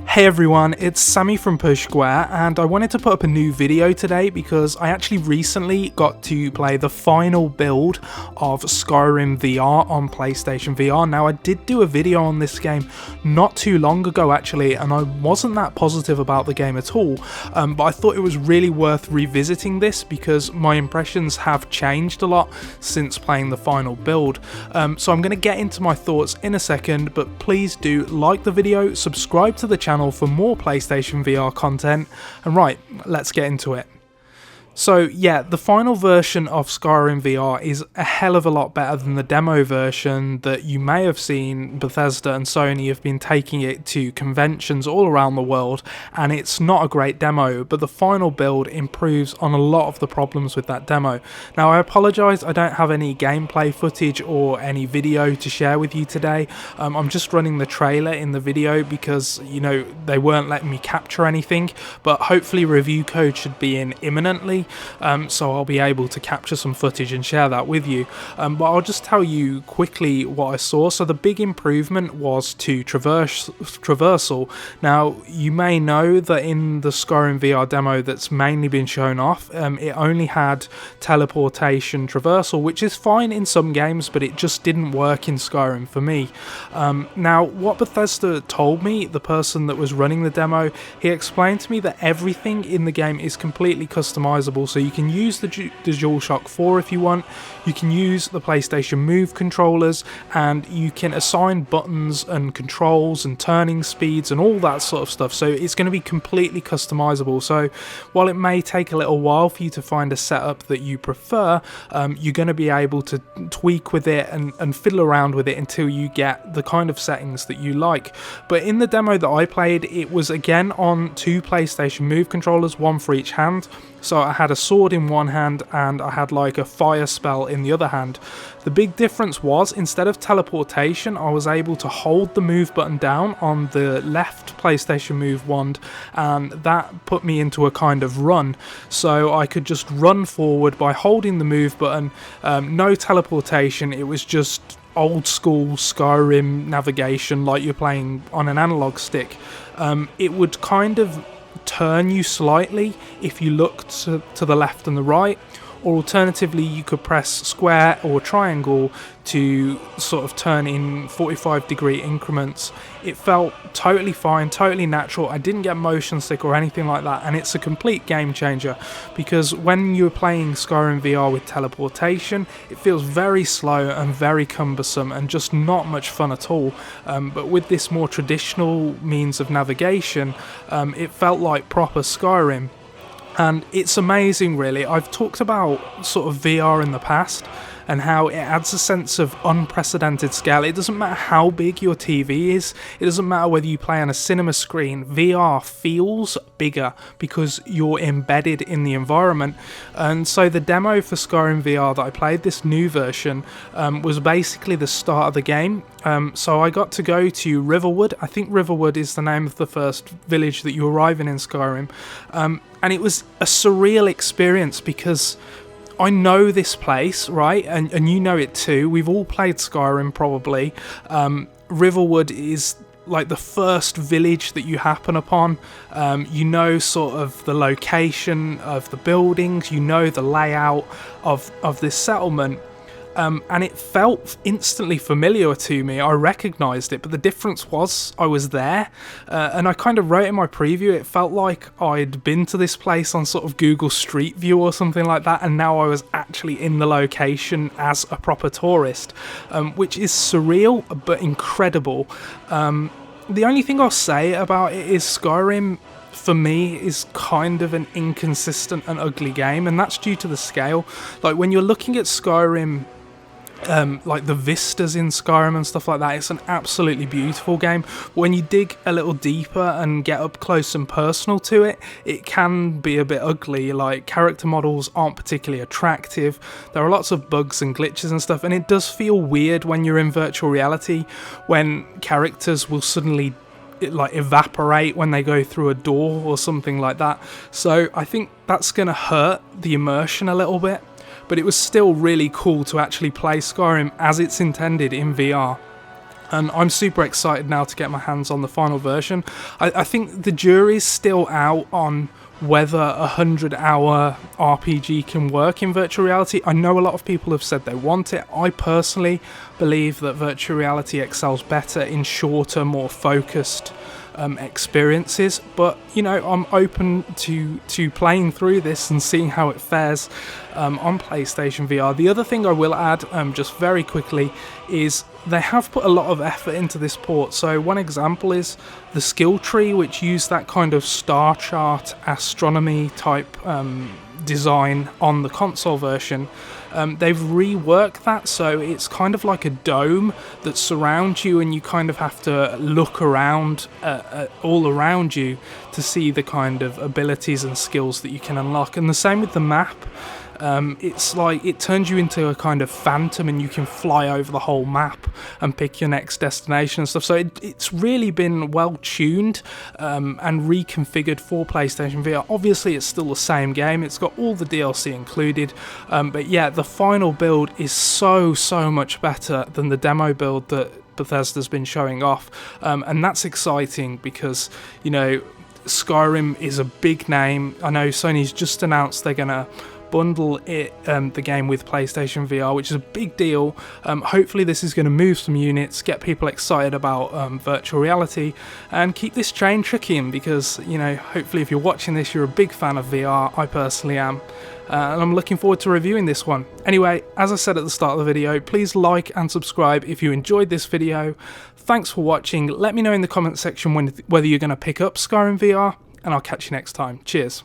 Hey everyone, it's Sammy from Push Square, and I wanted to put up a new video today because I actually recently got to play the final build of Skyrim VR on PlayStation VR. Now, I did do a video on this game not too long ago actually, and I wasn't that positive about the game at all, but I thought it was really worth revisiting this because my impressions have changed a lot since playing the final build. So I'm going to get into my thoughts in a second, but please do like the video, subscribe to the channel for more PlayStation VR content, and right, let's get into it. So yeah, the final version of Skyrim VR is a hell of a lot better than the demo version that you may have seen. Bethesda and Sony have been taking it to conventions all around the world, and it's not a great demo, but the final build improves on a lot of the problems with that demo. Now, I apologise, I don't have any gameplay footage or any video to share with you today. I'm just running the trailer in the video because, you know, they weren't letting me capture anything, but hopefully review code should be in imminently. So I'll be able to capture some footage and share that with you, but I'll just tell you quickly what I saw. So the big improvement was to traversal. Now, you may know that in the Skyrim VR demo that's mainly been shown off, it only had teleportation traversal, which is fine in some games, but it just didn't work in Skyrim for me. Now, what Bethesda told me, the person that was running the demo, he explained to me that everything in the game is completely customizable. So you can use the DualShock 4 if you want, you can use the PlayStation Move controllers, and you can assign buttons and controls and turning speeds and all that sort of stuff. So it's going to be completely customizable. So while it may take a little while for you to find a setup that you prefer, you're going to be able to tweak with it and fiddle around with it until you get the kind of settings that you like. But in the demo that I played, it was again on two PlayStation Move controllers, one for each hand. So I had a sword in one hand and I had like a fire spell in the other hand. The big difference was, instead of teleportation, I was able to hold the move button down on the left PlayStation Move wand, and that put me into a kind of run. So I could just run forward by holding the move button, no teleportation, it was just old school Skyrim navigation like you're playing on an analog stick. It would kind of turn you slightly if you looked to the left and the right, or alternatively you could press square or triangle to sort of turn in 45-degree increments. It felt totally fine, totally natural. I didn't get motion sick or anything like that, and it's a complete game changer because when you're playing Skyrim VR with teleportation, it feels very slow and very cumbersome and just not much fun at all. But with this more traditional means of navigation, it felt like proper Skyrim. And it's amazing, really. I've talked about sort of VR in the past and how it adds a sense of unprecedented scale. It doesn't matter how big your TV is, it doesn't matter whether you play on a cinema screen, VR feels bigger because you're embedded in the environment. And so the demo for Skyrim VR that I played, this new version, was basically the start of the game. So I got to go to Riverwood. I think Riverwood is the name of the first village that you arrive in Skyrim. And it was a surreal experience because I know this place, right? And you know it too. We've all played Skyrim probably. Riverwood is like the first village that you happen upon. You know sort of the location of the buildings, you know the layout of this settlement. And it felt instantly familiar to me. I recognised it, but the difference was I was there, and I kind of wrote in my preview, it felt like I'd been to this place on sort of Google Street View or something like that, and now I was actually in the location as a proper tourist, which is surreal but incredible. The only thing I'll say about it is Skyrim, for me, is kind of an inconsistent and ugly game, and that's due to the scale. Like when you're looking at Skyrim, like the vistas in Skyrim and stuff like that, it's an absolutely beautiful game. But when you dig a little deeper and get up close and personal to it, it can be a bit ugly. Like character models aren't particularly attractive, there are lots of bugs and glitches and stuff, and it does feel weird when you're in virtual reality when characters will suddenly evaporate when they go through a door or something like that. So I think that's going to hurt the immersion a little bit, but it was still really cool to actually play Skyrim as it's intended in VR. and I'm super excited now to get my hands on the final version. I think the jury's still out on whether a 100-hour RPG can work in virtual reality. I know a lot of people have said they want it. I personally believe that virtual reality excels better in shorter, more focused experiences, but you know, I'm open to playing through this and seeing how it fares on PlayStation VR. The other thing I will add, just very quickly, is they have put a lot of effort into this port. So one example is the skill tree, which used that kind of star chart astronomy type design on the console version. They've reworked that, so it's kind of like a dome that surrounds you, and you kind of have to look around all around you to see the kind of abilities and skills that you can unlock. And the same with the map. It's like it turns you into a kind of phantom, and you can fly over the whole map and pick your next destination and stuff. So it's really been well tuned and reconfigured for PlayStation VR. Obviously, it's still the same game. It's got all the DLC included, but yeah, the final build is so much better than the demo build that Bethesda's been showing off, and that's exciting because, you know, Skyrim is a big name. I know Sony's just announced they're gonna bundle it, the game with PlayStation VR, which is a big deal. Hopefully this is going to move some units, get people excited about virtual reality, and keep this train trickling, because, you know, hopefully if you're watching this, you're a big fan of VR. I personally am, and I'm looking forward to reviewing this one. Anyway, as I said at the start of the video, please like and subscribe if you enjoyed this video. Thanks for watching. Let me know in the comment section whether you're going to pick up Skyrim VR, and I'll catch you next time. Cheers.